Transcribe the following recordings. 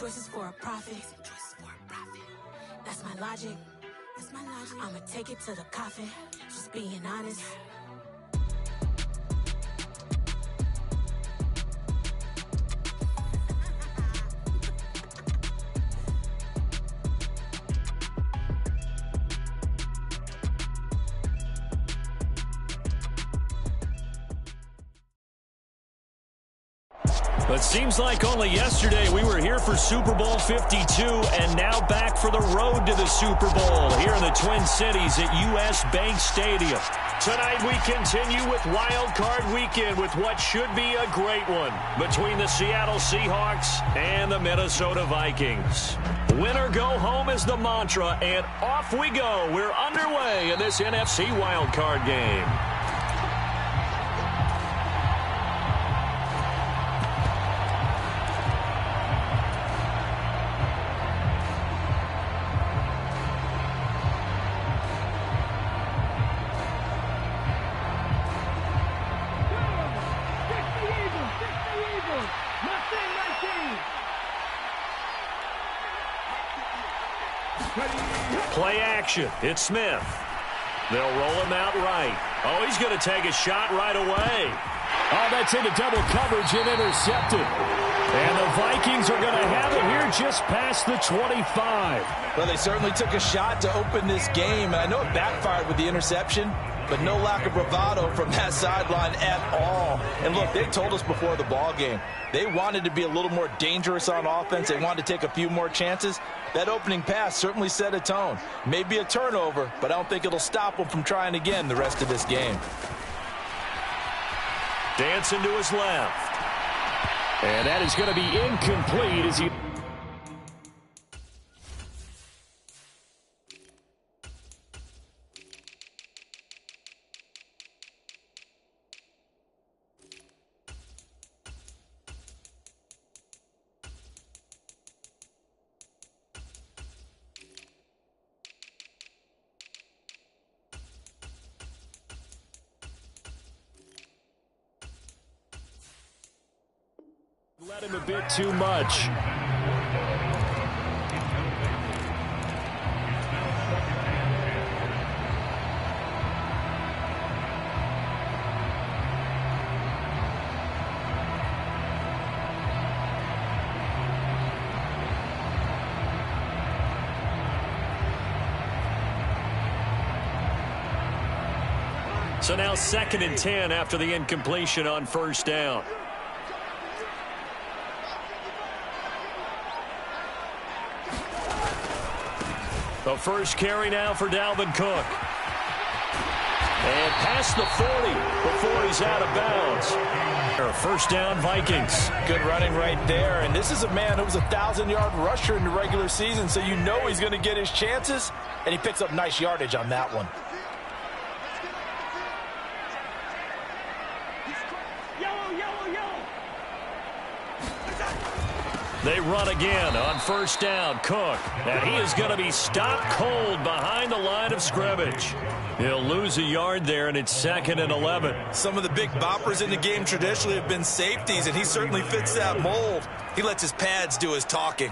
choices for a profit. That's my logic. I'ma take it to the coffin. Just being honest. But seems like only yesterday we were here for Super Bowl 52 and now back for the road to the Super Bowl here in the Twin Cities at US Bank Stadium. Tonight we continue with Wild Card Weekend with what should be a great one between the Seattle Seahawks and the Minnesota Vikings. Win or go home is the mantra, and off we go. We're underway in this NFC Wild Card game. Play action. It's Smith. They'll roll him out right. Oh, he's going to take a shot right away. Oh, that's into double coverage and intercepted. And the Vikings are going to have it here just past the 25. Well, they certainly took a shot to open this game, and I know it backfired with the interception, but no lack of bravado from that sideline at all. And look, they told us before the ball game, they wanted to be a little more dangerous on offense. They wanted to take a few more chances. That opening pass certainly set a tone. Maybe a turnover, but I don't think it'll stop them from trying again the rest of this game. Dancing to his left. And that is going to be incomplete as he... Let him a bit too much. So now 2nd and 10 after the incompletion on first down. The first carry now for Dalvin Cook. And past the 40 before he's out of bounds. First down, Vikings. Good running right there. And this is a man who was a 1,000-yard rusher in the regular season, so you know he's going to get his chances, and he picks up nice yardage on that one. They run again on first down. Cook. And he is going to be stopped cold behind the line of scrimmage. He'll lose a yard there, and it's 2nd and 11. Some of the big boppers in the game traditionally have been safeties, and he certainly fits that mold. He lets his pads do his talking.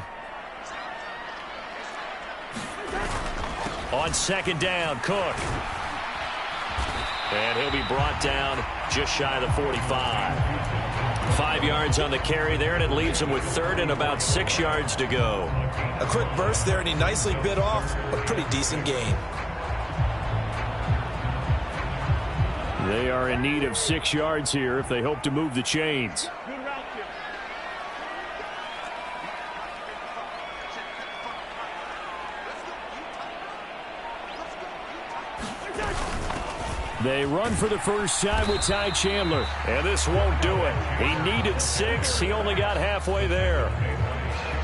On 2nd down, Cook. And he'll be brought down just shy of the 45. 5 yards on the carry there, and it leaves him with 3rd and about 6 yards to go. A quick burst there, and he nicely bit off a pretty decent gain. They are in need of 6 yards here if they hope to move the chains. They run for the first time with Ty Chandler. And this won't do it. He needed 6. He only got halfway there.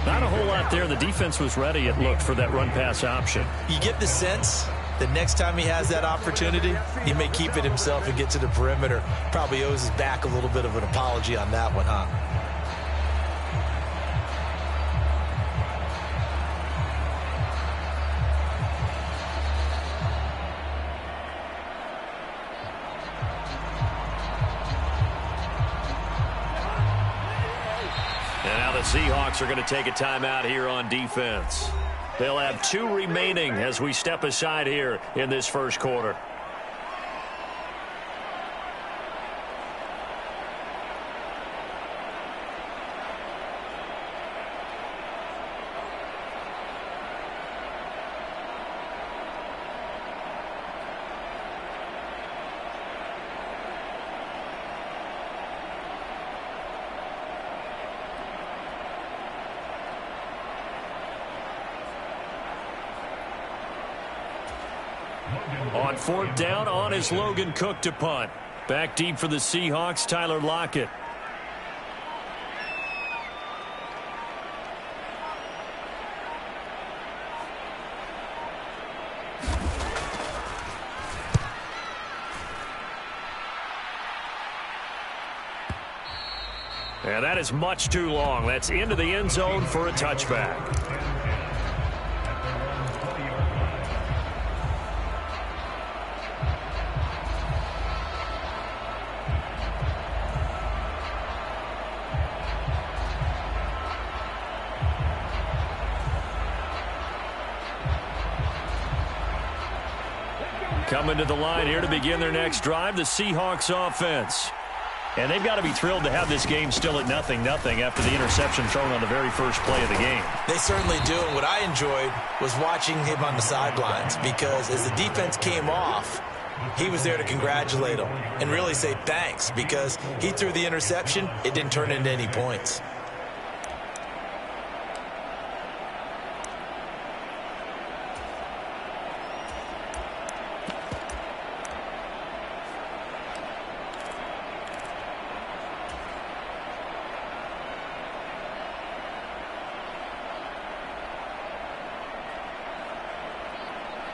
Not a whole lot there. The defense was ready, it looked, for that run-pass option. You get the sense that next time he has that opportunity, he may keep it himself and get to the perimeter. Probably owes his back a little bit of an apology on that one, huh? Seahawks are going to take a timeout here on defense. They'll have 2 remaining as we step aside here in this first quarter. On 4th down, on is Logan Cook to punt. Back deep for the Seahawks, Tyler Lockett. And that is much too long. That's into the end zone for a touchback. Coming to the line here to begin their next drive, the Seahawks offense. And they've got to be thrilled to have this game still at 0-0 after the interception thrown on the very first play of the game. They certainly do. And what I enjoyed was watching him on the sidelines, because as the defense came off, he was there to congratulate them and really say thanks, because he threw the interception. It didn't turn into any points.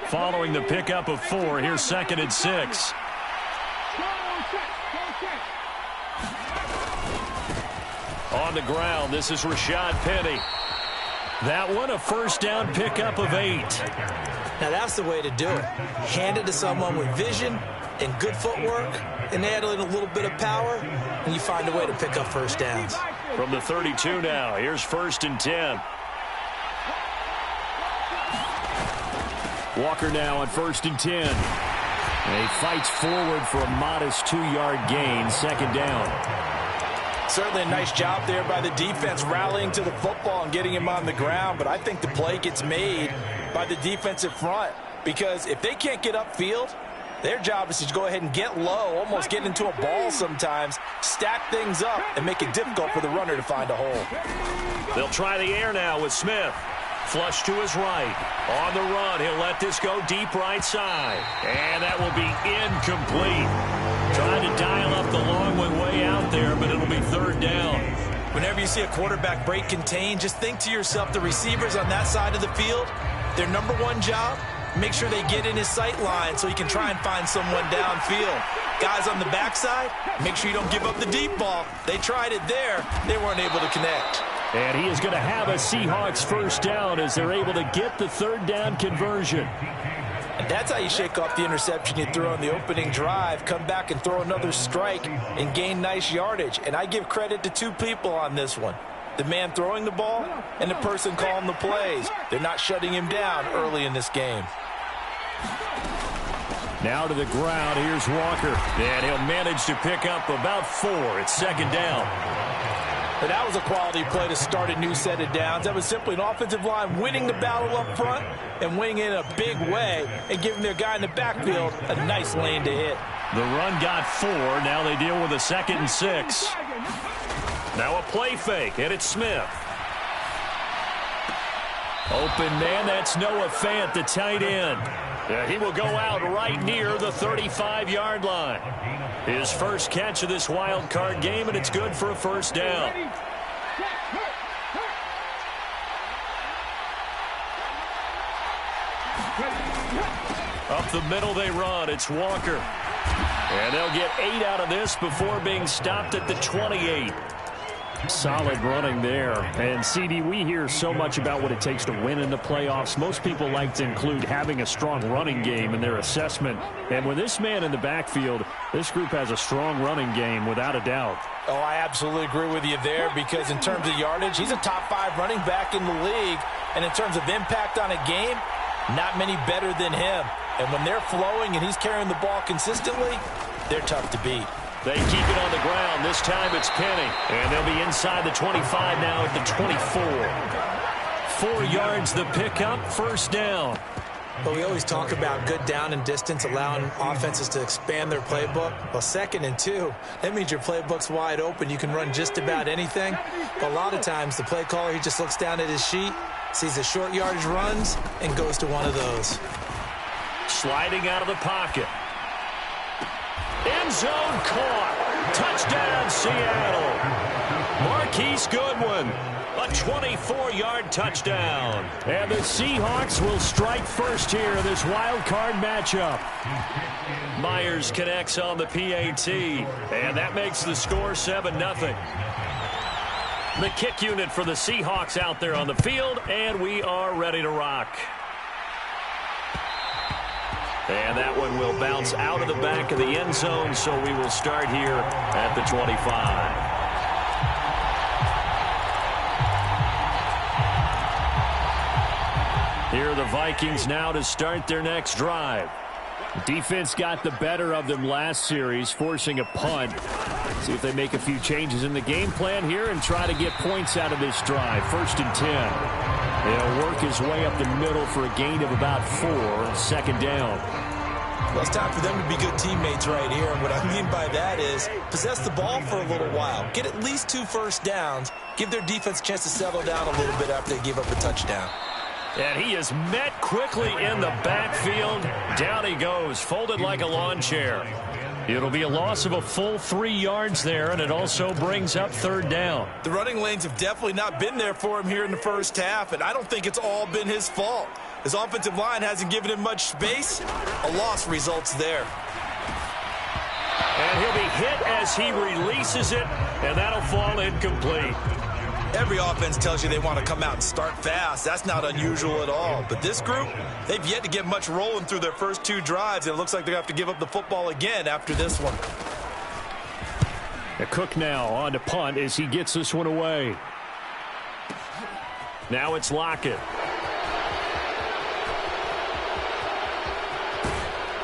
Following the pickup of 4, here's 2nd and 6. On the ground, this is Rashad Penny. That one, a first down pickup of 8. Now that's the way to do it. Hand it to someone with vision and good footwork, and add in a little bit of power, and you find a way to pick up first downs. From the 32 now, here's 1st and 10. Walker now on 1st and 10. And he fights forward for a modest 2-yard gain, 2nd down. Certainly a nice job there by the defense rallying to the football and getting him on the ground, but I think the play gets made by the defensive front, because if they can't get upfield, their job is to go ahead and get low, almost get into a ball sometimes, stack things up, and make it difficult for the runner to find a hole. They'll try the air now with Smith. Flush to his right. On the run, he'll let this go deep right side. And that will be incomplete. Trying to dial up the long one way out there, but it'll be 3rd down. Whenever you see a quarterback break contain, just think to yourself, the receivers on that side of the field, their number 1 job, make sure they get in his sight line so he can try and find someone downfield. Guys on the backside, make sure you don't give up the deep ball. They tried it there. They weren't able to connect. And he is going to have a Seahawks first down as they're able to get the 3rd down conversion. And that's how you shake off the interception you threw on the opening drive, come back and throw another strike and gain nice yardage. And I give credit to 2 people on this one. The man throwing the ball and the person calling the plays. They're not shutting him down early in this game. Now to the ground, here's Walker. And he'll manage to pick up about 4. It's 2nd down. But that was a quality play to start a new set of downs. That was simply an offensive line winning the battle up front and winning it in a big way and giving their guy in the backfield a nice lane to hit. The run got 4. Now they deal with a 2nd and 6. Now a play fake, and it's Smith. Open man, that's Noah Fant, the tight end. He will go out right near the 35-yard line. His first catch of this wild card game, and it's good for a first down. Up the middle they run. It's Walker. And they'll get 8 out of this before being stopped at the 28. Solid running there. And, CD, we hear so much about what it takes to win in the playoffs. Most people like to include having a strong running game in their assessment. And with this man in the backfield, this group has a strong running game without a doubt. Oh, I absolutely agree with you there, because in terms of yardage, he's a top 5 running back in the league. And in terms of impact on a game, not many better than him. And when they're flowing and he's carrying the ball consistently, they're tough to beat. They keep it on the ground. This time it's Penny. And they'll be inside the 25 now at the 24. 4 yards the pickup, first down. But we always talk about good down and distance, allowing offenses to expand their playbook. Well, 2nd and 2, that means your playbook's wide open. You can run just about anything. But a lot of times the play caller, he just looks down at his sheet, sees the short yardage runs, and goes to one of those. Sliding out of the pocket. End zone caught. Touchdown, Seattle. Marquise Goodwin. A 24-yard touchdown. And the Seahawks will strike first here in this wild card matchup. Myers connects on the PAT. And that makes the score 7-0. The kick unit for the Seahawks out there on the field. And we are ready to rock. And that one will bounce out of the back of the end zone, so we will start here at the 25. Here are the Vikings now to start their next drive. Defense got the better of them last series, forcing a punt. See if they make a few changes in the game plan here and try to get points out of this drive. 1st and 10. He'll work his way up the middle for a gain of about 4. 2nd down. Well, it's time for them to be good teammates right here. And what I mean by that is possess the ball for a little while. Get at least 2 first downs. Give their defense a chance to settle down a little bit after they give up a touchdown. And he is met quickly in the backfield. Down he goes, folded like a lawn chair. It'll be a loss of a full 3 yards there, and it also brings up 3rd down. The running lanes have definitely not been there for him here in the first half, and I don't think it's all been his fault. His offensive line hasn't given him much space. A loss results there. And he'll be hit as he releases it, and that'll fall incomplete. Every offense tells you they want to come out and start fast. That's not unusual at all. But this group, they've yet to get much rolling through their first 2 drives. And it looks like they're going to have to give up the football again after this one. Cook now on to punt as he gets this one away. Now it's Lockett.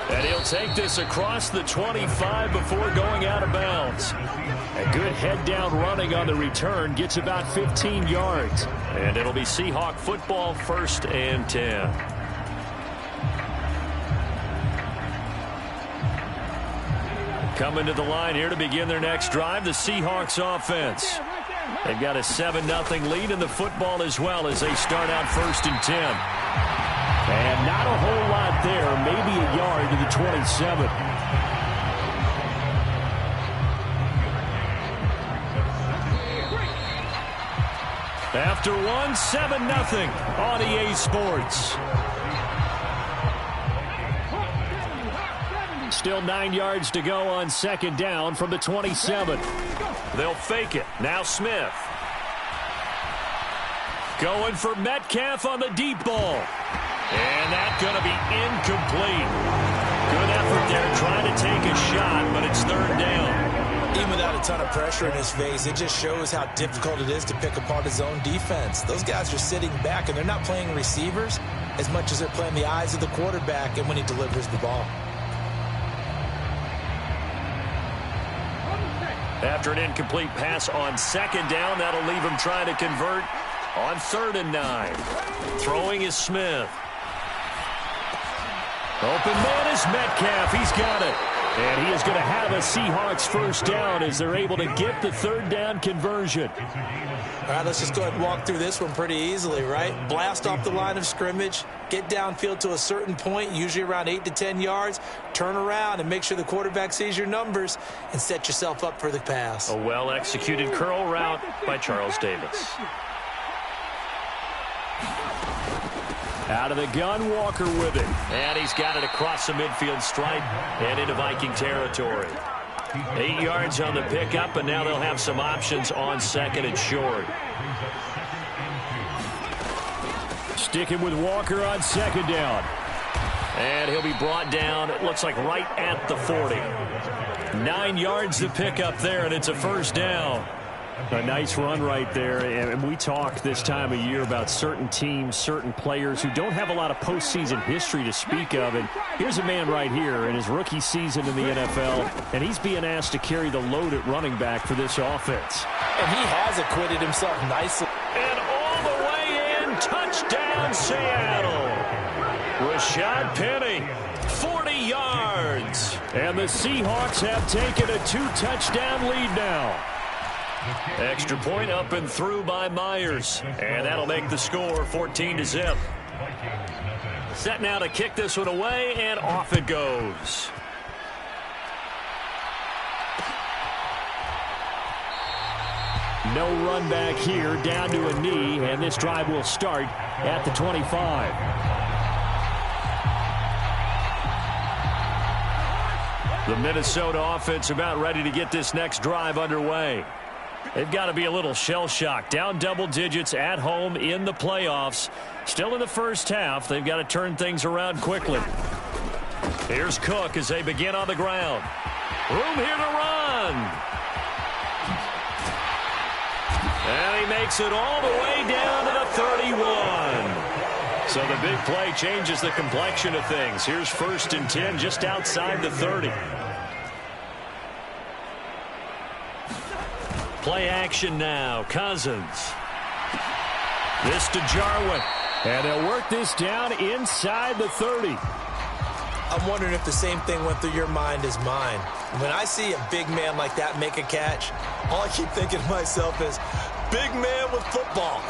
And he'll take this across the 25 before going out of bounds. A good head-down running on the return gets about 15 yards. And it'll be Seahawk football, 1st and 10. Coming to the line here to begin their next drive, the Seahawks offense. They've got a 7-0 lead in the football as well as they start out 1st and 10. And not a whole lot there, maybe a yard to the 27. After 7-0 on EA Sports. Still 9 yards to go on 2nd down from the 27. They'll fake it. Now Smith. Going for Metcalf on the deep ball. And that's going to be incomplete. Good effort there trying to take a shot, but it's 3rd down. Even without a ton of pressure in his face, it just shows how difficult it is to pick apart his own defense. Those guys are sitting back, and they're not playing receivers as much as they're playing the eyes of the quarterback and when he delivers the ball. After an incomplete pass on 2nd down, that'll leave him trying to convert on 3rd and 9. Throwing is Smith. Open man is Metcalf. He's got it. And he is going to have a Seahawks 1st down as they're able to get the 3rd down conversion. All right, let's just go ahead and walk through this one pretty easily, right? Blast off the line of scrimmage, get downfield to a certain point, usually around 8 to 10 yards, turn around and make sure the quarterback sees your numbers and set yourself up for the pass. A well-executed curl route by Charles Davis. Out of the gun, Walker with it. And he's got it across the midfield stripe and into Viking territory. 8 yards on the pickup, and now they'll have some options on second and short. Sticking with Walker on second down. And he'll be brought down, it looks like right at the 40. 9 yards to pick up there, and it's a first down. A nice run right there, and we talk this time of year about certain teams, certain players who don't have a lot of postseason history to speak of, and here's a man right here in his rookie season in the NFL, and he's being asked to carry the load at running back for this offense. And he has acquitted himself nicely. And all the way in, touchdown Seattle. Rashad Penny, 40 yards. And the Seahawks have taken a 2-touchdown lead now. Extra point up and through by Myers. And that'll make the score 14-0. Set now to kick this one away, and off it goes. No run back here, down to a knee, and this drive will start at the 25. The Minnesota offense about ready to get this next drive underway. They've got to be a little shell-shocked. Down double digits at home in the playoffs. Still in the first half. They've got to turn things around quickly. Here's Cook as they begin on the ground. Room here to run. And he makes it all the way down to the 31. So the big play changes the complexion of things. Here's 1st and 10 just outside the 30. Play action now. Cousins. This to Jarwin. And they'll work this down inside the 30. I'm wondering if the same thing went through your mind as mine. When I see a big man like that make a catch, all I keep thinking to myself is, big man with football.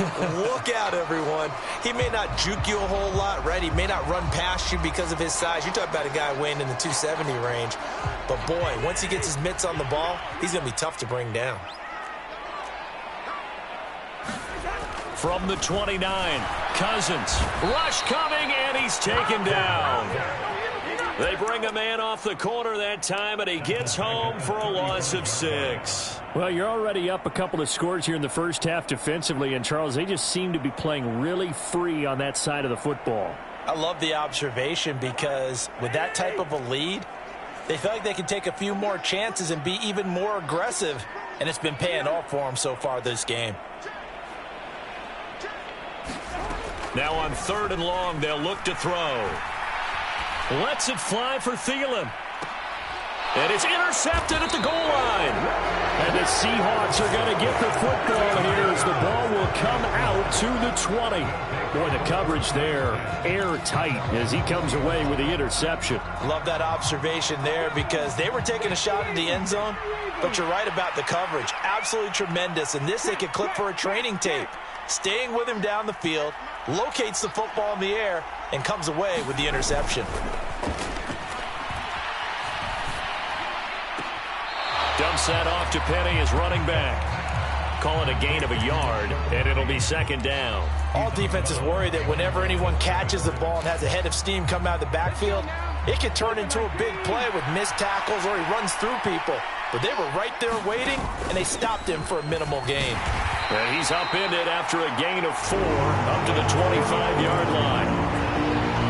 Look out, everyone. He may not juke you a whole lot, right? He may not run past you because of his size. You're talking about a guy weighing in the 270 range. But, boy, once he gets his mitts on the ball, he's going to be tough to bring down. From the 29, Cousins. Rush coming, and he's taken down. They bring a man off the corner that time, and he gets home for a loss of 6. Well, you're already up a couple of scores here in the first half defensively, and, Charles, they just seem to be playing really free on that side of the football. I love the observation because with that type of a lead, they feel like they can take a few more chances and be even more aggressive, and it's been paying off for them so far this game. Now on 3rd and long, they'll look to throw. Lets it fly for Thielen. And it's intercepted at the goal line. And the Seahawks are going to get the football here as the ball will come out to the 20. Boy, the coverage there, airtight as he comes away with the interception. Love that observation there because they were taking a shot at the end zone, but you're right about the coverage. Absolutely tremendous. And this they could clip for a training tape. Staying with him down the field, locates the football in the air, and comes away with the interception. Dumps that off to Penny as running back. Call it a gain of a yard, and it'll be 2nd down. All defenses worry that whenever anyone catches the ball and has a head of steam come out of the backfield, it could turn into a big play with missed tackles or he runs through people. But they were right there waiting, and they stopped him for a minimal gain. And he's upended after a gain of 4 up to the 25-yard line.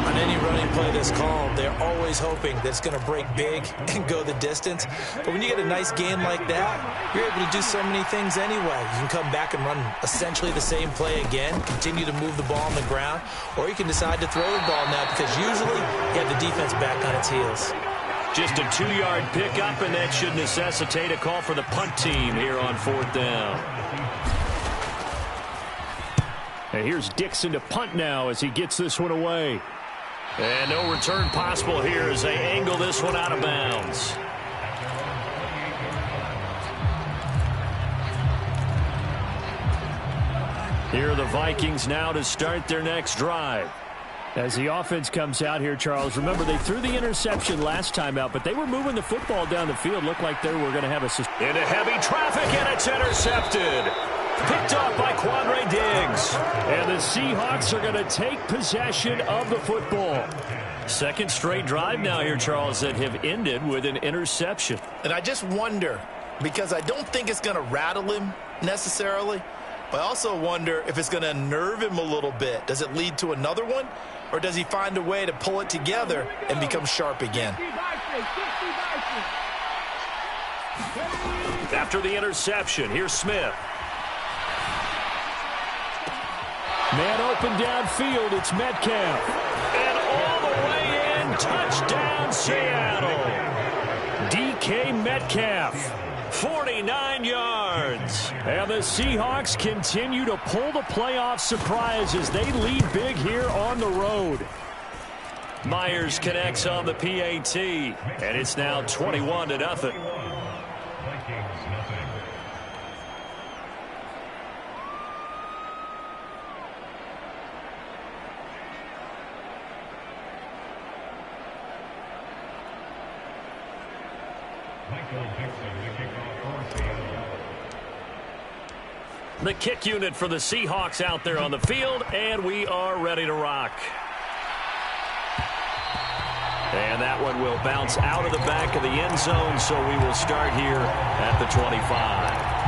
On any running play that's called, they're always hoping that it's going to break big and go the distance. But when you get a nice gain like that, you're able to do so many things anyway. You can come back and run essentially the same play again, continue to move the ball on the ground, or you can decide to throw the ball now because usually you have the defense back on its heels. Just a 2-yard pickup, and that should necessitate a call for the punt team here on 4th down. And here's Dixon to punt now as he gets this one away. And no return possible here as they angle this one out of bounds. Here are the Vikings now to start their next drive. As the offense comes out here, Charles, remember they threw the interception last time out, but they were moving the football down the field. Looked like they were going to have a... Into heavy traffic, and it's intercepted. Picked off by Quandre Diggs. And the Seahawks are going to take possession of the football. Second straight drive now here, Charles, that have ended with an interception. And I just wonder, because I don't think it's going to rattle him necessarily, but I also wonder if it's going to nerve him a little bit. Does it lead to another one, or does he find a way to pull it together and become sharp again? After the interception, here's Smith. Man open downfield, it's Metcalf. And all the way in, touchdown Seattle. DK Metcalf, 49 yards. And the Seahawks continue to pull the playoff surprise as they lead big here on the road. Myers connects on the PAT, and it's now 21-0. The kick unit for the Seahawks out there on the field, and we are ready to rock. And that one will bounce out of the back of the end zone, so we will start here at the 25.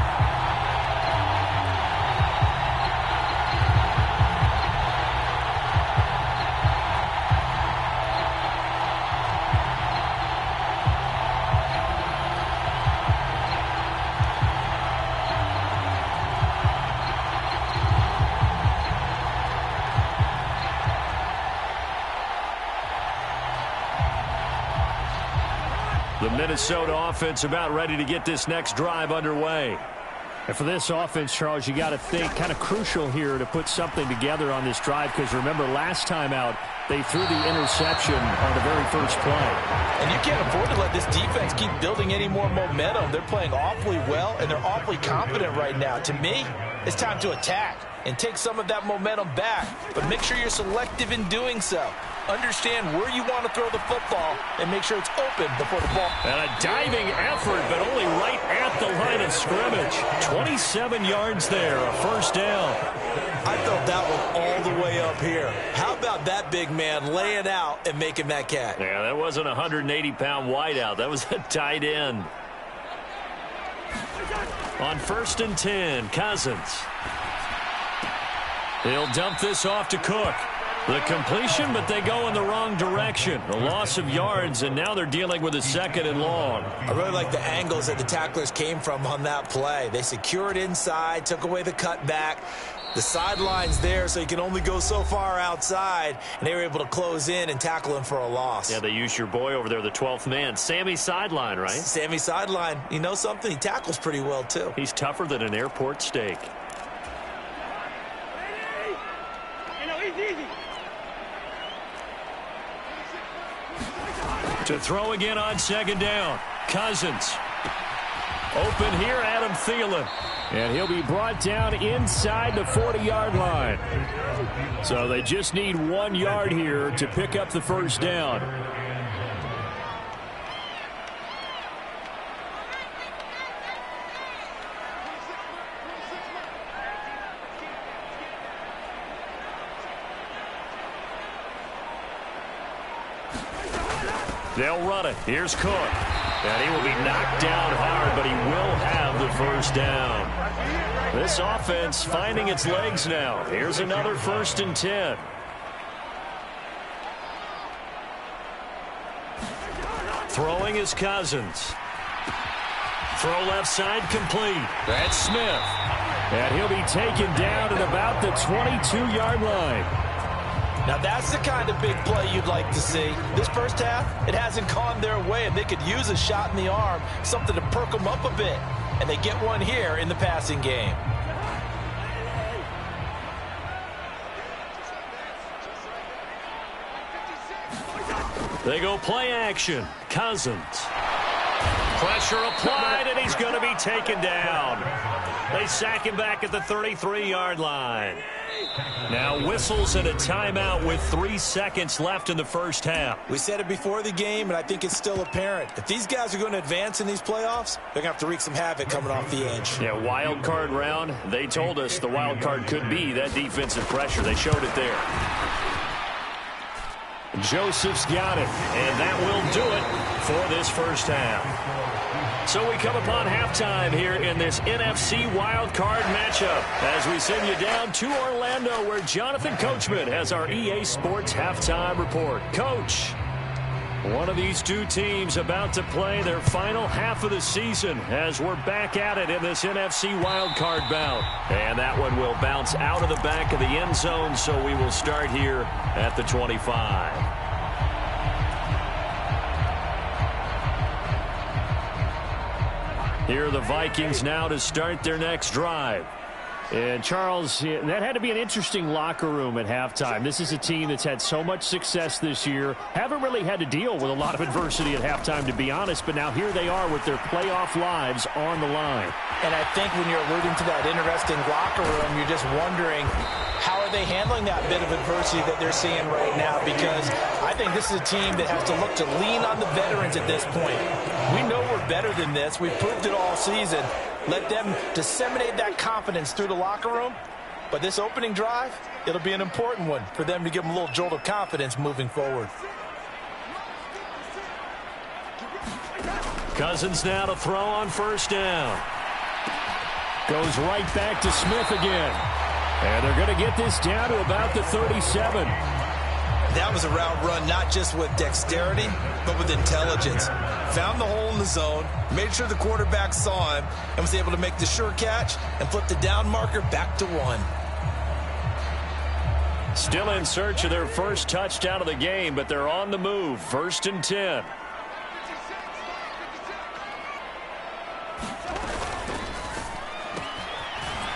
The Minnesota offense about ready to get this next drive underway. And for this offense, Charles, you got to think kind of crucial here to put something together on this drive, because remember last time out they threw the interception on the very first play. And you can't afford to let this defense keep building any more momentum. They're playing awfully well, and they're awfully confident right now. To me, it's time to attack and take some of that momentum back, but make sure you're selective in doing so. Understand where you want to throw the football and make sure it's open before the ball. And a diving effort, but only right at the line of scrimmage. 27 yards there, a first down. I felt that one all the way up here. How about that big man laying out and making that catch? Yeah, that wasn't a 180-pound wideout. That was a tight end. On 1st and 10, Cousins. He'll dump this off to Cook. The completion, but they go in the wrong direction. A loss of yards, and now they're dealing with a 2nd and long. I really like the angles that the tacklers came from on that play. They secured inside, took away the cutback. The sideline's there, so you can only go so far outside, and they were able to close in and tackle him for a loss. Yeah, they used your boy over there, the 12th man. Sammy Sideline, right? Sammy Sideline. You know something? He tackles pretty well, too. He's tougher than an airport steak. To throw again on 2nd down. Cousins. Open here, Adam Thielen. And he'll be brought down inside the 40-yard line. So they just need 1 yard here to pick up the first down. They'll run it. Here's Cook. And he will be knocked down hard, but he will have the first down. This offense finding its legs now. Here's another 1st and 10. Throwing is Cousins. Throw left side complete. That's Smith. And he'll be taken down at about the 22-yard line. Now that's the kind of big play you'd like to see. This first half, it hasn't gone their way, and they could use a shot in the arm, something to perk them up a bit. And they get one here in the passing game. They go play action. Cousins. Pressure applied, and he's going to be taken down. They sack him back at the 33-yard line. Now whistles and a timeout with 3 seconds left in the first half. We said it before the game, and I think it's still apparent. If these guys are going to advance in these playoffs, they're going to have to wreak some havoc coming off the edge. Yeah, wild card round. They told us the wild card could be that defensive pressure. They showed it there. Joseph's got it, and that will do it for this first half. So we come upon halftime here in this NFC wildcard matchup as we send you down to Orlando where Jonathan Coachman has our EA Sports halftime report. Coach, one of these two teams about to play their final half of the season as we're back at it in this NFC wildcard bout. And that one will bounce out of the back of the end zone, so we will start here at the 25. Here are the Vikings now to start their next drive. And, Charles, that had to be an interesting locker room at halftime. This is a team that's had so much success this year. Haven't really had to deal with a lot of adversity at halftime, to be honest. But now here they are with their playoff lives on the line. And I think when you're alluding to that interesting locker room, you're just wondering, how are they handling that bit of adversity that they're seeing right now? Because I think this is a team that has to look to lean on the veterans at this point. We know we're better than this. We've proved it all season. Let them disseminate that confidence through the locker room. But this opening drive, it'll be an important one for them to give them a little jolt of confidence moving forward. Cousins now to throw on first down. Goes right back to Smith again. And they're going to get this down to about the 37. That was a route run not just with dexterity, but with intelligence. Found the hole in the zone, made sure the quarterback saw him, and was able to make the sure catch and flip the down marker back to 1. Still in search of their first touchdown of the game, but they're on the move. 1st and 10.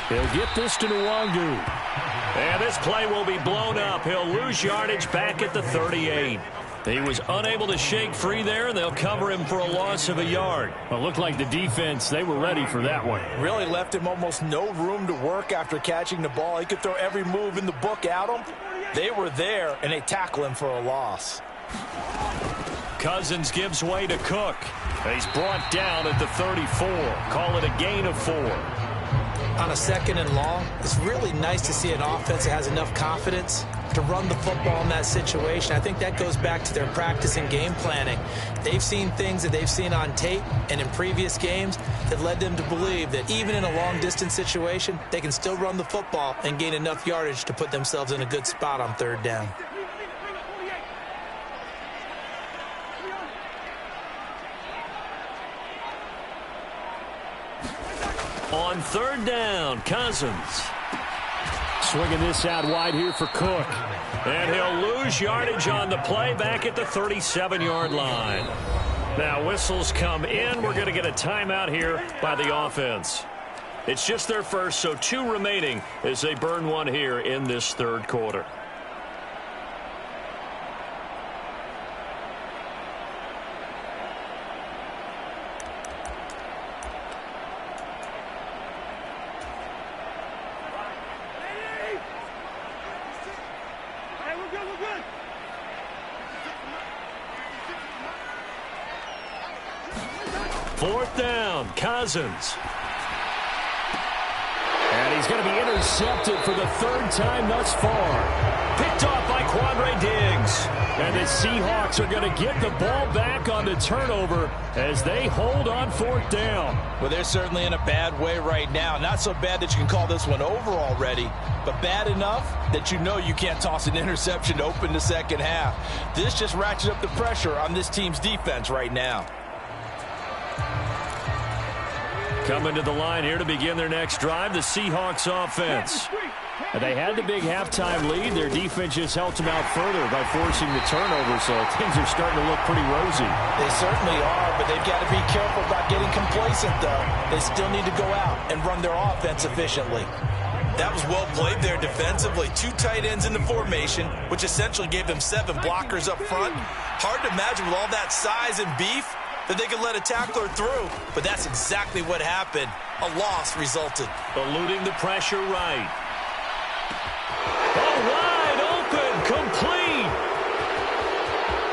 He'll get this to Nwangu. And this play will be blown up. He'll lose yardage back at the 38. He was unable to shake free there, and they'll cover him for a loss of a yard. Well, it looked like the defense, they were ready for that one. Really left him almost no room to work after catching the ball. He could throw every move in the book at him. They were there, and they tackle him for a loss. Cousins gives way to Cook. He's brought down at the 34. Call it a gain of 4. On a 2nd and long, it's really nice to see an offense that has enough confidence to run the football in that situation. I think that goes back to their practice and game planning. They've seen things that they've seen on tape and in previous games that led them to believe that even in a long-distance situation, they can still run the football and gain enough yardage to put themselves in a good spot on 3rd down. On 3rd down, Cousins. Swinging this out wide here for Cook. And he'll lose yardage on the play back at the 37-yard line. Now whistles come in. We're going to get a timeout here by the offense. It's just their first, so 2 remaining as they burn one here in this 3rd quarter. Fourth down, Cousins. And he's going to be intercepted for the 3rd time thus far. Picked off by Quandre Diggs. And the Seahawks are going to get the ball back on the turnover as they hold on 4th down. Well, they're certainly in a bad way right now. Not so bad that you can call this one over already, but bad enough that you know you can't toss an interception to open the 2nd half. This just ratchets up the pressure on this team's defense right now. Coming to the line here to begin their next drive, the Seahawks offense. They had the big halftime lead. Their defense just helped them out further by forcing the turnover, so things are starting to look pretty rosy. They certainly are, but they've got to be careful about getting complacent, though. They still need to go out and run their offense efficiently. That was well played there defensively. 2 tight ends in the formation, which essentially gave them 7 blockers up front. Hard to imagine with all that size and beef that they could let a tackler through, but that's exactly what happened. A loss resulted. Eluding the pressure right. Oh, wide open, complete.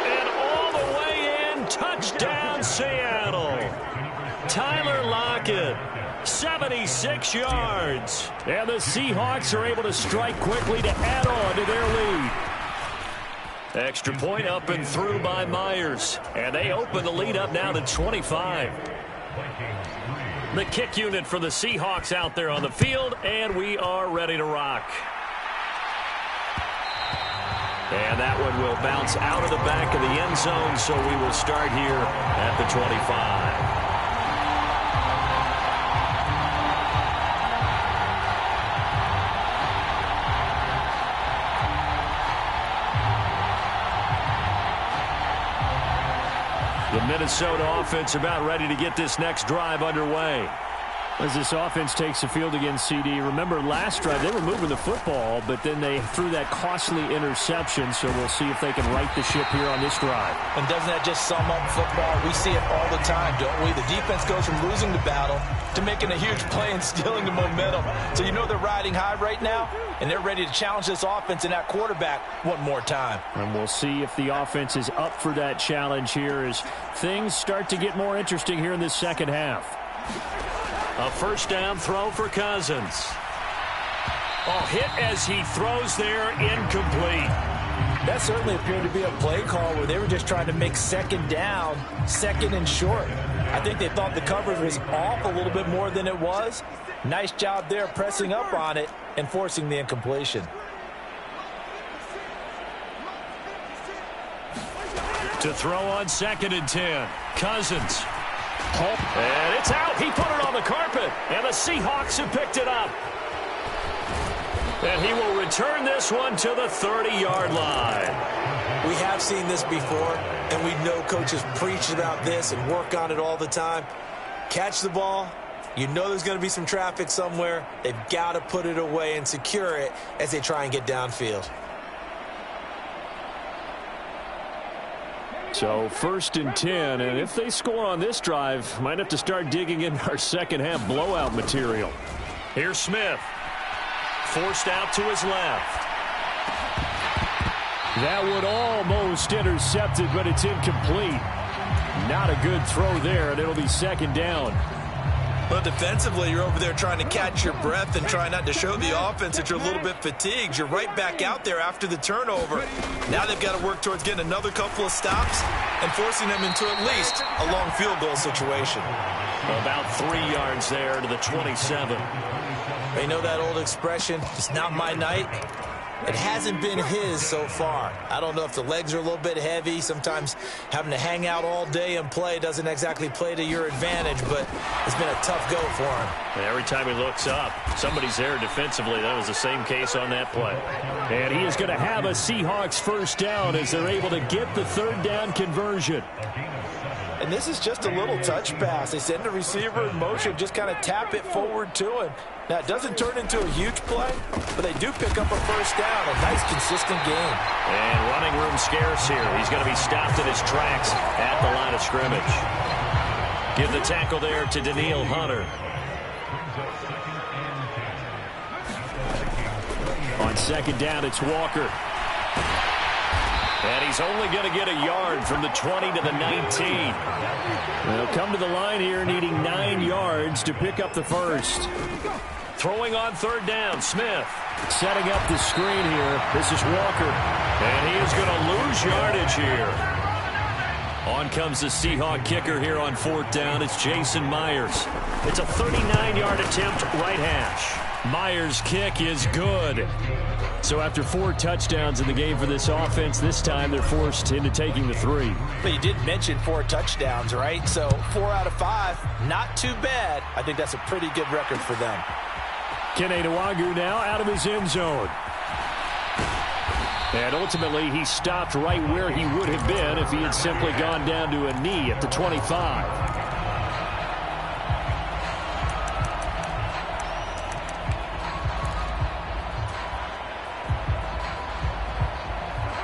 And all the way in, touchdown Seattle. Tyler Lockett, 76 yards. And the Seahawks are able to strike quickly to add on to their lead. Extra point up and through by Myers. And they open the lead up now to 25. The kick unit for the Seahawks out there on the field, and we are ready to rock. And that one will bounce out of the back of the end zone, so we will start here at the 25. The Minnesota offense about ready to get this next drive underway. As this offense takes the field against CD, remember last drive they were moving the football, but then they threw that costly interception, so we'll see if they can right the ship here on this drive. And doesn't that just sum up football? We see it all the time, don't we? The defense goes from losing the battle to making a huge play and stealing the momentum. So you know they're riding high right now, and they're ready to challenge this offense and that quarterback one more time. And we'll see if the offense is up for that challenge here as things start to get more interesting here in this second half. A first down throw for Cousins. Oh, hit as he throws there, incomplete. That certainly appeared to be a play call where they were just trying to make second down, second and short. I think they thought the coverage was off a little bit more than it was. Nice job there pressing up on it and forcing the incompletion. To throw on 2nd and 10. Cousins. And it's out. He put it on the carpet. And the Seahawks have picked it up. And he will return this one to the 30-yard line. We have seen this before, and we know coaches preach about this and work on it all the time. Catch the ball. You know there's going to be some traffic somewhere. They've got to put it away and secure it as they try and get downfield. So 1st and 10, and if they score on this drive, might have to start digging in our second half blowout material. Here's Smith. Forced out to his left. That would almost intercept it, but it's incomplete. Not a good throw there, and it'll be 2nd down. But defensively, you're over there trying to catch your breath and try not to show the offense that you're a little bit fatigued. You're right back out there after the turnover. Now they've got to work towards getting another couple of stops and forcing them into at least a long field goal situation. About 3 yards there to the 27. You know that old expression, it's not my night? It hasn't been his so far. I don't know if the legs are a little bit heavy. Sometimes having to hang out all day and play doesn't exactly play to your advantage, but it's been a tough go for him. And every time he looks up, somebody's there defensively. That was the same case on that play. And he is going to have a Seahawks first down as they're able to get the 3rd down conversion. And this is just a little touch pass. They send the receiver in motion, just kind of tap it forward to him. Now, it doesn't turn into a huge play, but they do pick up a first down. A nice, consistent game. And running room scarce here. He's going to be stopped in his tracks at the line of scrimmage. Give the tackle there to Daniil Hunter. On 2nd down, it's Walker. And he's only going to get a yard from the 20 to the 19. They'll come to the line here needing 9 yards to pick up the first. Throwing on 3rd down, Smith. Setting up the screen here. This is Walker. And he is going to lose yardage here. On comes the Seahawk kicker here on 4th down. It's Jason Myers. It's a 39-yard attempt, right hash. Myers' kick is good. So after 4 touchdowns in the game for this offense, this time they're forced into taking the 3. But you did mention 4 touchdowns, right? So 4 out of 5, not too bad. I think that's a pretty good record for them. Kene Nwangwu now out of his end zone. And ultimately, he stopped right where he would have been if he had simply gone down to a knee at the 25.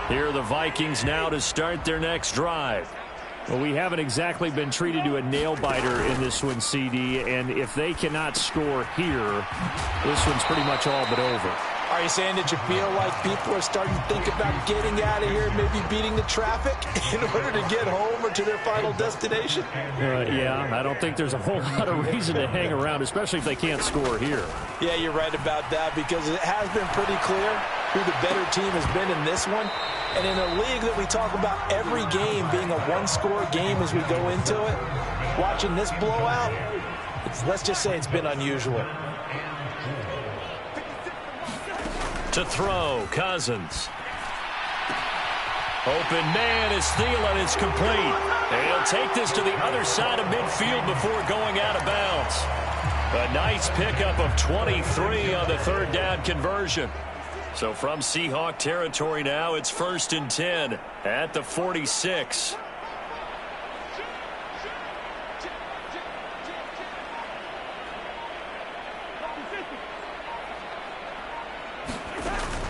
Here are the Vikings now to start their next drive. Well, we haven't exactly been treated to a nail-biter in this one, CD, and if they cannot score here, this one's pretty much all but over. Are you saying that you feel like people are starting to think about getting out of here, maybe beating the traffic in order to get home or to their final destination? Yeah, I don't think there's a whole lot of reason to hang around, especially if they can't score here. Yeah, you're right about that because it has been pretty clear who the better team has been in this one. And in a league that we talk about every game being a one-score game as we go into it, watching this blowout, let's just say it's been unusual. To throw, Cousins. Open man is Thielen. It's complete. And he'll take this to the other side of midfield before going out of bounds. A nice pickup of 23 on the third down conversion. So from Seahawk territory now, it's 1st and 10 at the 46.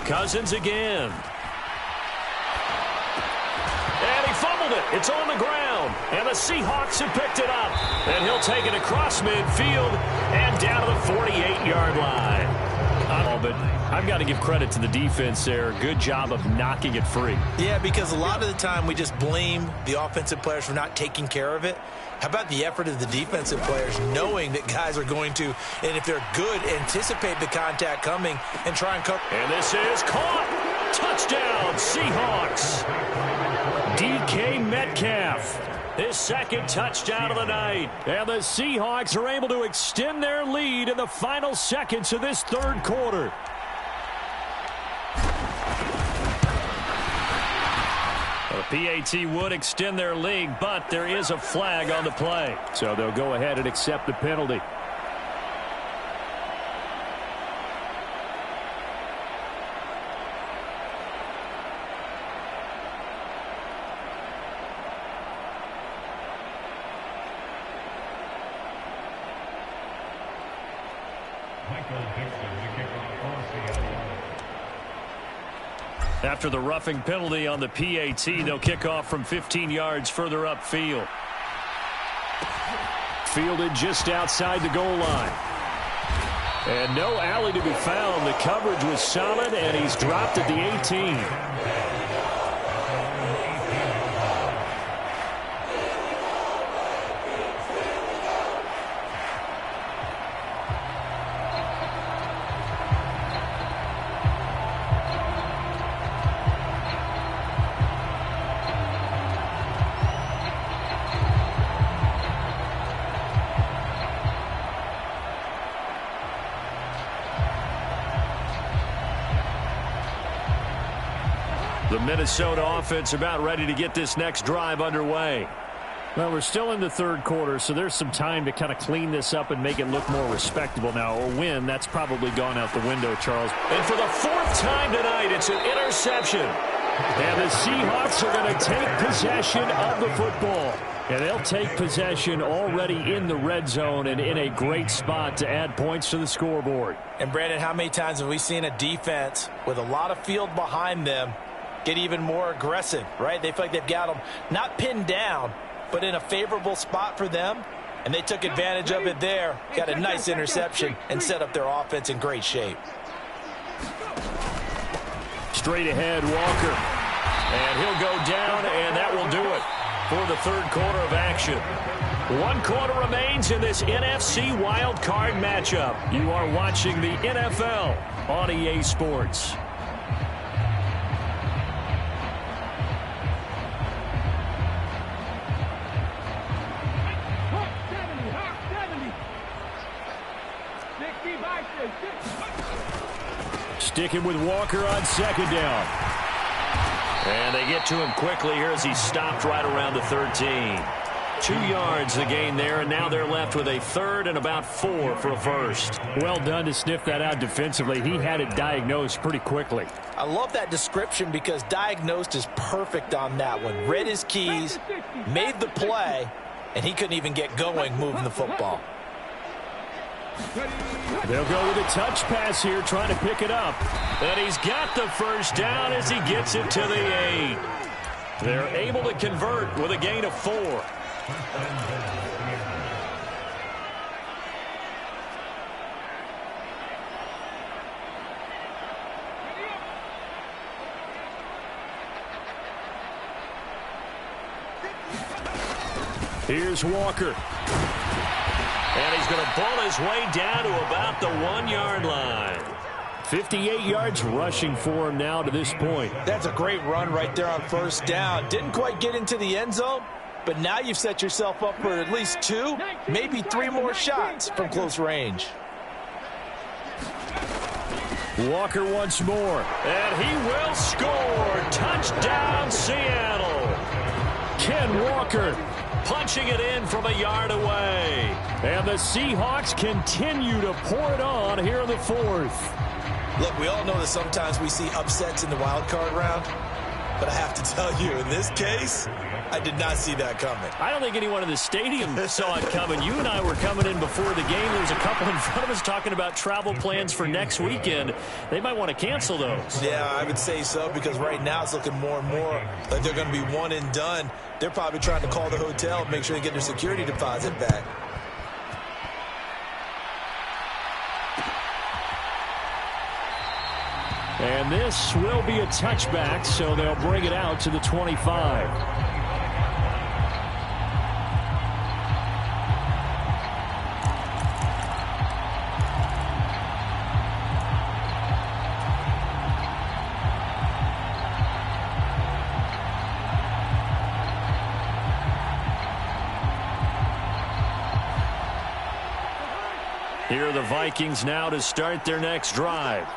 Cousins again. And he fumbled it. It's on the ground. And the Seahawks have picked it up. And he'll take it across midfield and down to the 48-yard line. But I've got to give credit to the defense there. Good job of knocking it free. Yeah, because a lot of the time we just blame the offensive players for not taking care of it. How about the effort of the defensive players knowing that guys are going to, and if they're good, anticipate the contact coming and try and cover. And this is caught. Touchdown, Seahawks. DK Metcalf. His second touchdown of the night. And the Seahawks are able to extend their lead in the final seconds of this third quarter. The PAT would extend their lead, but there is a flag on the play. So they'll go ahead and accept the penalty. After the roughing penalty on the PAT, they'll kick off from 15 yards further upfield. Fielded just outside the goal line. And no alley to be found. The coverage was solid, and he's dropped at the 18. The Minnesota offense about ready to get this next drive underway. Well, we're still in the third quarter, so there's some time to kind of clean this up and make it look more respectable now. A win, that's probably gone out the window, Charles. And for the 4th time tonight, it's an interception. And the Seahawks are going to take possession of the football. And they'll take possession already in the red zone and in a great spot to add points to the scoreboard. And, Brandon, how many times have we seen a defense with a lot of field behind them get even more aggressive, right? They feel like they've got them not pinned down, but in a favorable spot for them, and they took advantage of it there, got a nice interception, and set up their offense in great shape. Straight ahead, Walker. And he'll go down, and that will do it for the third quarter of action. 1 quarter remains in this NFC wildcard matchup. You are watching the NFL on EA Sports. Sticking with Walker on second down. And they get to him quickly here as he stopped right around the 13. 2 yards the gain there, and now they're left with a third and about 4 for a first. Well done to sniff that out defensively. He had it diagnosed pretty quickly. I love that description because diagnosed is perfect on that one. Read his keys, made the play, and he couldn't even get going moving the football. They'll go with a touch pass here, trying to pick it up. And he's got the first down as he gets it to the 8. They're able to convert with a gain of 4. Here's Walker. And he's going to pull his way down to about the 1 yard line. 58 yards rushing for him now to this point. That's a great run right there on first down. Didn't quite get into the end zone, but now you've set yourself up for at least 2, maybe 3 more shots from close range. Walker once more, and he will score. Touchdown, Seattle. Ken Walker punching it in from a yard away. And the Seahawks continue to pour it on here in the 4th. Look, we all know that sometimes we see upsets in the wild card round, but I have to tell you, in this case, I did not see that coming. I don't think anyone in the stadium saw it coming. You and I were coming in before the game. There was a couple in front of us talking about travel plans for next weekend. They might want to cancel those. Yeah, I would say so, because right now it's looking more and more like they're going to be one and done. They're probably trying to call the hotel and make sure they get their security deposit back. And this will be a touchback, so they'll bring it out to the 25. Here are the Vikings now to start their next drive.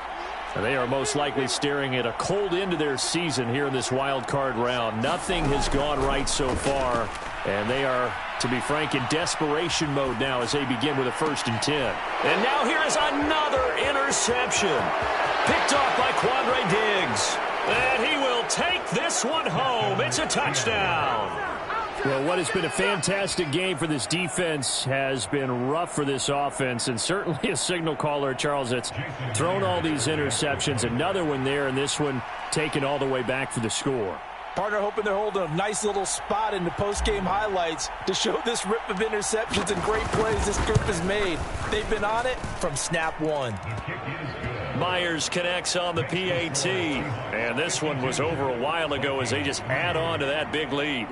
They are most likely staring at a cold end to their season here in this wild card round. Nothing has gone right so far, and they are, to be frank, in desperation mode now as they begin with a 1st and 10. And now here is another interception. Picked off by Quandre Diggs. And he will take this one home. It's a touchdown. Well, what has been a fantastic game for this defense has been rough for this offense, and certainly a signal caller, Charles, that's thrown all these interceptions. Another one there, and this one taken all the way back for the score. Partner hoping they're holding a nice little spot in the post-game highlights to show this rip of interceptions and great plays this group has made. They've been on it from snap 1. Myers connects on the PAT, and this one was over a while ago as they just add on to that big lead.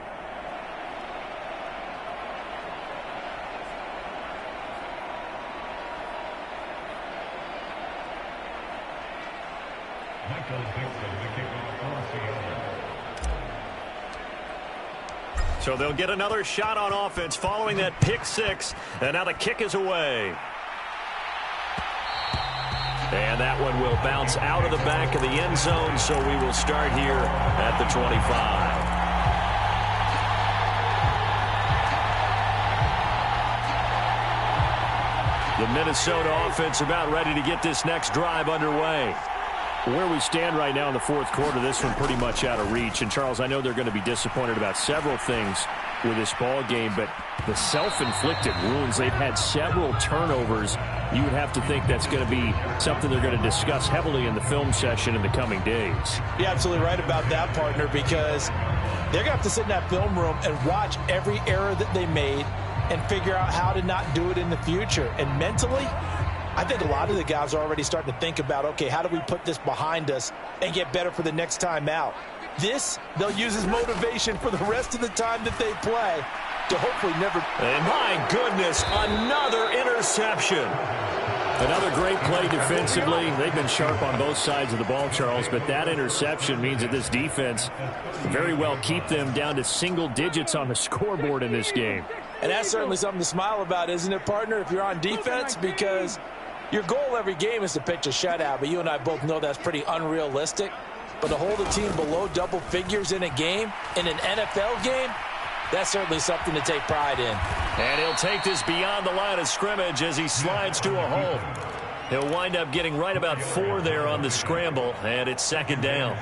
So they'll get another shot on offense following that pick 6, and now the kick is away. And that one will bounce out of the back of the end zone, so we will start here at the 25. The Minnesota offense about ready to get this next drive underway. Where we stand right now in the 4th quarter, this one pretty much out of reach. And, Charles, I know they're going to be disappointed about several things with this ball game, but the self-inflicted wounds, they've had several turnovers. You would have to think that's going to be something they're going to discuss heavily in the film session in the coming days. You're absolutely right about that, partner, because they're going to have to sit in that film room and watch every error that they made and figure out how to not do it in the future. And mentally, I think a lot of the guys are already starting to think about, okay, how do we put this behind us and get better for the next time out? This, they'll use as motivation for the rest of the time that they play to hopefully never. And my goodness, another interception. Another great play defensively. They've been sharp on both sides of the ball, Charles, but that interception means that this defense very well keep them down to single digits on the scoreboard in this game. And that's certainly something to smile about, isn't it, partner, if you're on defense? Because your goal every game is to pitch a shutout, but you and I both know that's pretty unrealistic. But to hold a team below double figures in a game, in an NFL game, that's certainly something to take pride in. And he'll take this beyond the line of scrimmage as he slides to a hole. He'll wind up getting right about 4 there on the scramble, and it's 2nd down.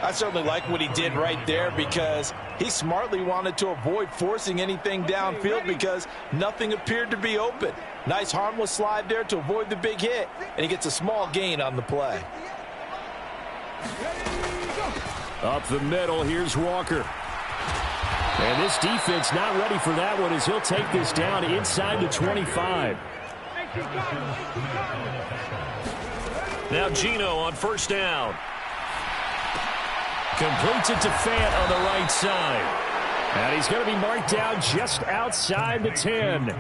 I certainly like what he did right there because he smartly wanted to avoid forcing anything downfield because nothing appeared to be open. Nice harmless slide there to avoid the big hit, and he gets a small gain on the play. Up the middle, here's Walker. And this defense not ready for that one as he'll take this down inside the 25. Now Geno on 1st down. Completes it to Fant on the right side. And he's going to be marked down just outside the 10.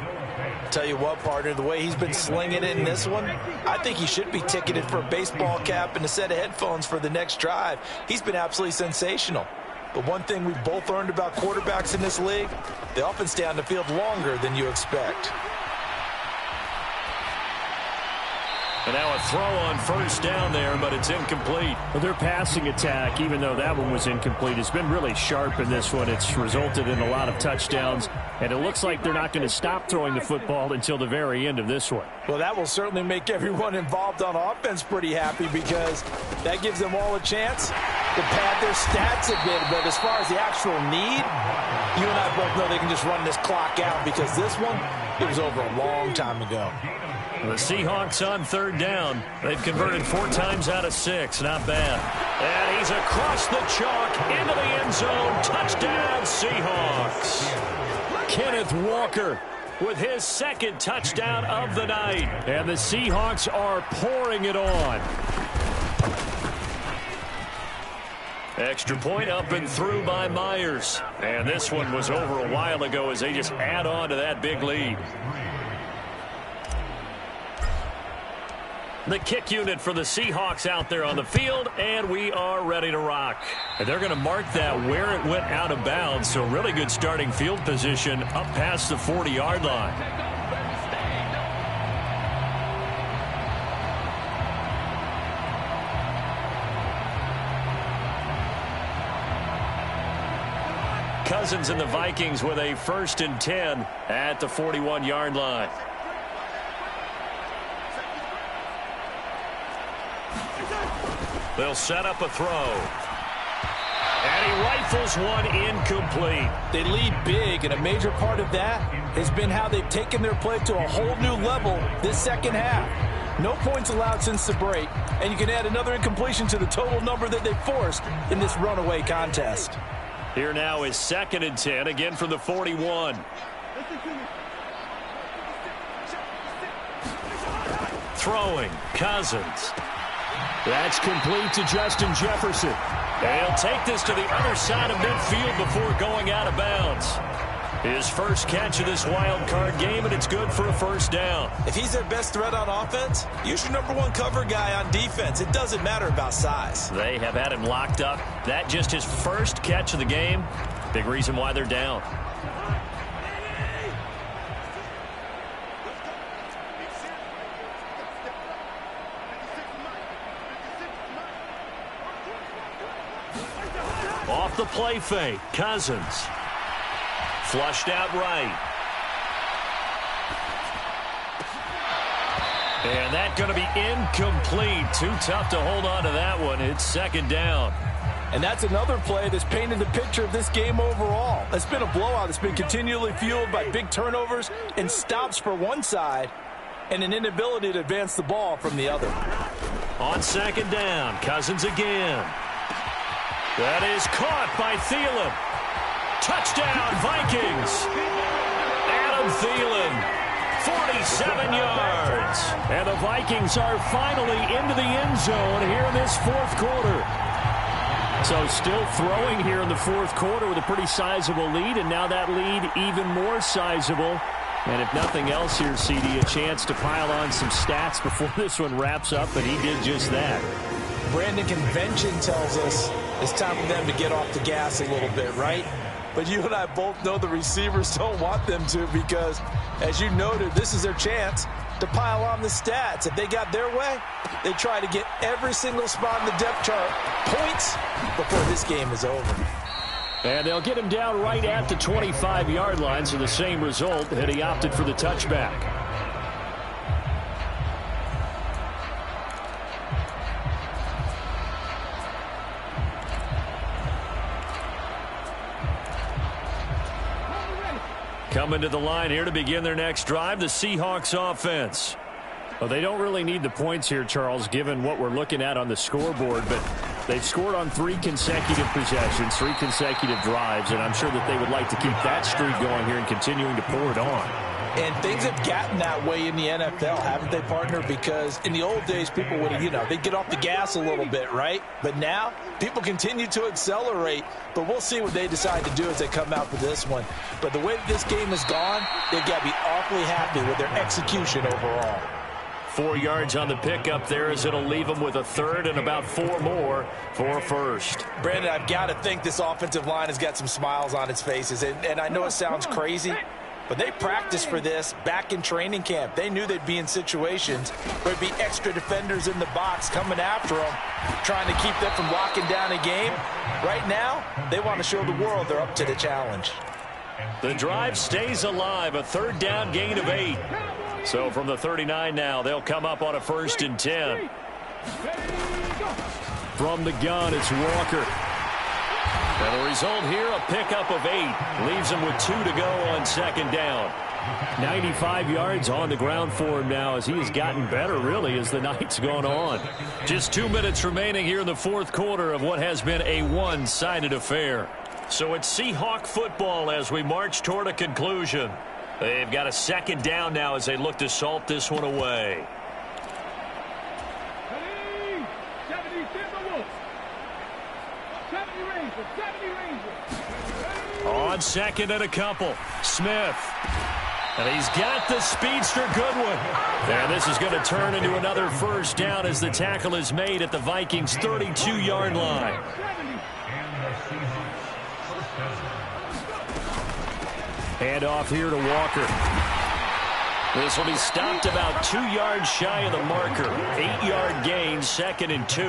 Tell you what, partner, the way he's been slinging it in this one, I think he should be ticketed for a baseball cap and a set of headphones for the next drive. He's been absolutely sensational. But one thing we've both learned about quarterbacks in this league, they often stay on the field longer than you expect. And now a throw on first down there, but it's incomplete. Well, their passing attack, even though that one was incomplete, has been really sharp in this one. It's resulted in a lot of touchdowns, and it looks like they're not going to stop throwing the football until the very end of this one. Well, that will certainly make everyone involved on offense pretty happy because that gives them all a chance to pad their stats a bit. But as far as the actual need, you and I both know they can just run this clock out because this one, it was over a long time ago. The Seahawks on third down. They've converted 4 times out of 6. Not bad. And he's across the chalk into the end zone. Touchdown, Seahawks. Kenneth Walker with his second touchdown of the night. And the Seahawks are pouring it on. Extra point up and through by Myers. And this one was over a while ago as they just add on to that big lead. The kick unit for the Seahawks out there on the field, and we are ready to rock. And they're going to mark that where it went out of bounds, so really good starting field position up past the 40-yard line. Cousins and the Vikings with a 1st and 10 at the 41-yard line. They'll set up a throw. And he rifles one incomplete. They lead big, and a major part of that has been how they've taken their play to a whole new level this second half. No points allowed since the break, and you can add another incompletion to the total number that they forced in this runaway contest. Here now is 2nd and 10, again from the 41. Throwing, Cousins. That's complete to Justin Jefferson. And he'll take this to the other side of midfield before going out of bounds. His first catch of this wild card game, and it's good for a 1st down. If he's their best threat on offense, use your #1 cover guy on defense. It doesn't matter about size. They have had him locked up. That just his first catch of the game. Big reason why they're down. Off the play fake, Cousins. Flushed out right. And that's going to be incomplete. Too tough to hold on to that one. It's 2nd down. And that's another play that's painted the picture of this game overall. It's been a blowout. It's been continually fueled by big turnovers and stops for one side and an inability to advance the ball from the other. On 2nd down, Cousins again. That is caught by Thielen. Touchdown, Vikings. Adam Thielen, 47 yards. And the Vikings are finally into the end zone here in this 4th quarter. So still throwing here in the 4th quarter with a pretty sizable lead, and now that lead even more sizable. And if nothing else here, CD, a chance to pile on some stats before this one wraps up, and he did just that. Brandon, convention tells us it's time for them to get off the gas a little bit, right? But you and I both know the receivers don't want them to because, as you noted, this is their chance to pile on the stats. If they got their way, they try to get every single spot in the depth chart points before this game is over. And they'll get him down right at the 25-yard line, so the same result had he opted for the touchback. Coming to the line here to begin their next drive, the Seahawks offense. Well, they don't really need the points here, Charles, given what we're looking at on the scoreboard, but they've scored on 3 consecutive possessions, 3 consecutive drives, and I'm sure that they would like to keep that streak going here and continuing to pour it on. And things have gotten that way in the NFL, haven't they, partner? Because in the old days, people would, they'd get off the gas a little bit, right? But now, people continue to accelerate. But we'll see what they decide to do as they come out for this one. But the way that this game has gone, they've got to be awfully happy with their execution overall. 4 yards on the pickup there as it'll leave them with a third and about 4 more for a first. Brandon, I've got to think this offensive line has got some smiles on its faces. And I know it sounds crazy, but they practiced for this back in training camp. They knew they'd be in situations where there'd be extra defenders in the box coming after them, trying to keep them from locking down a game. Right now, they want to show the world they're up to the challenge. The drive stays alive, a third down gain of 8. So from the 39 now, they'll come up on a 1st and 10. From the gun, it's Walker. And the result here, a pickup of 8. Leaves him with 2 to go on 2nd down. 95 yards on the ground for him now as he has gotten better, really, as the night's gone on. Just 2 minutes remaining here in the 4th quarter of what has been a one-sided affair. So it's Seahawk football as we march toward a conclusion. They've got a 2nd down now as they look to salt this one away. On 2nd and a couple, Smith. And he's got the speedster Goodwin. And this is going to turn into another 1st down as the tackle is made at the Vikings' 32-yard line. Hand off here to Walker. This will be stopped about 2 yards shy of the marker. 8-yard gain, 2nd and 2.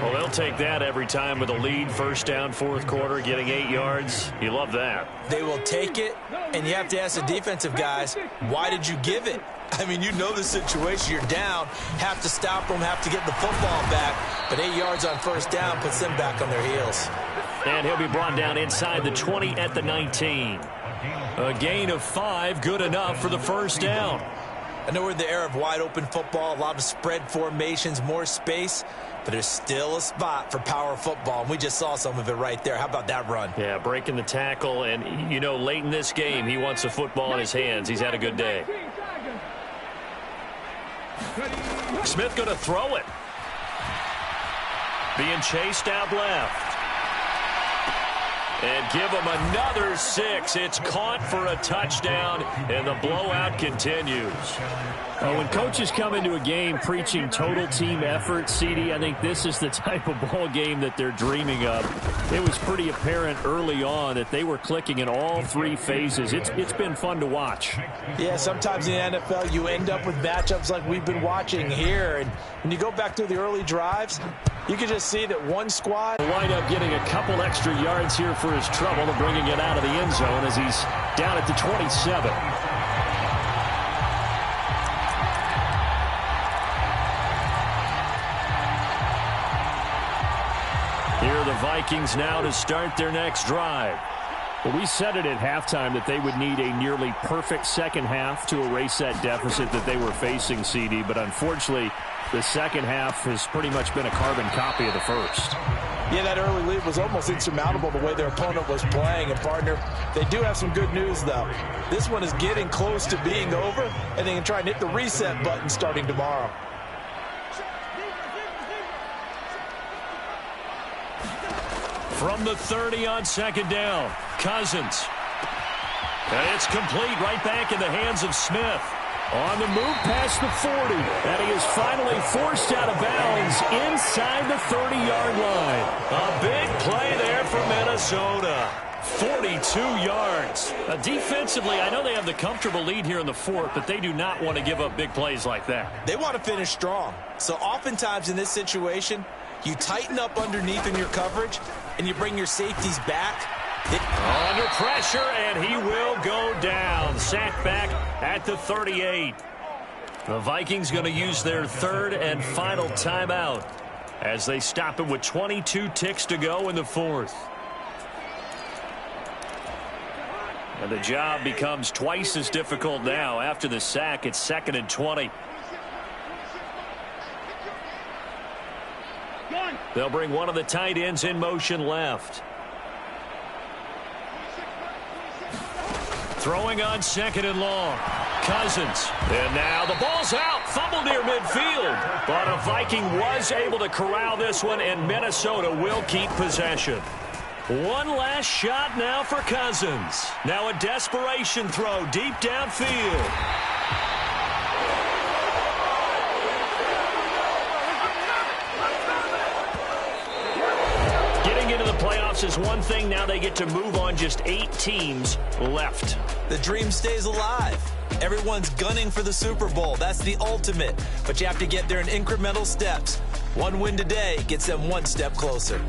Well, they'll take that every time with a lead. 1st down, 4th quarter, getting 8 yards. You love that. They will take it, and you have to ask the defensive guys, why did you give it? I mean, you know the situation. You're down, have to stop them, have to get the football back. But 8 yards on 1st down puts them back on their heels. And he'll be brought down inside the 20 at the 19. A gain of 5, good enough for the 1st down. I know we're in the era of wide-open football, a lot of spread formations, more space, but there's still a spot for power football, and we just saw some of it right there. How about that run? Yeah, breaking the tackle, and, you know, late in this game, he wants the football in his hands. He's had a good day. Smith going to throw it. Being chased out left. And give him another 6. It's caught for a touchdown, and the blowout continues. When coaches come into a game preaching total team effort, CD, I think this is the type of ball game that they're dreaming of. It was pretty apparent early on that they were clicking in all 3 phases. It's been fun to watch. Yeah, sometimes in the NFL you end up with matchups like we've been watching here. And when you go back through the early drives, you can just see that one squad will wind up getting a couple extra yards here for his trouble and bringing it out of the end zone as he's down at the 27. Here are the Vikings now to start their next drive. Well, we said it at halftime that they would need a nearly perfect second half to erase that deficit that they were facing, CD, but unfortunately, the second half has pretty much been a carbon copy of the first. Yeah, that early lead was almost insurmountable the way their opponent was playing. And, partner, they do have some good news, though. This one is getting close to being over, and they can try and hit the reset button starting tomorrow. From the 30 on 2nd down, Cousins. And it's complete right back in the hands of Smith. On the move past the 40, and he is finally forced out of bounds inside the 30-yard line. A big play there for Minnesota. 42 yards. Defensively, I know they have the comfortable lead here in the 4th, but they do not want to give up big plays like that. They want to finish strong. So oftentimes in this situation, you tighten up underneath in your coverage, and you bring your safeties back. Under pressure, and he will go down. Sacked back at the 38. The Vikings going to use their 3rd and final timeout as they stop him with 22 ticks to go in the 4th. And the job becomes twice as difficult now. After the sack, it's 2nd and 20. They'll bring one of the tight ends in motion left. Throwing on second and long. Cousins. And now the ball's out. Fumble near midfield. But a Viking was able to corral this one, and Minnesota will keep possession. One last shot now for Cousins. Now a desperation throw deep downfield. Getting into the playoffs is one thing. Now they get to move on. Just 8 teams left. The dream stays alive. Everyone's gunning for the Super Bowl. That's the ultimate. But you have to get there in incremental steps. One win today gets them one step closer.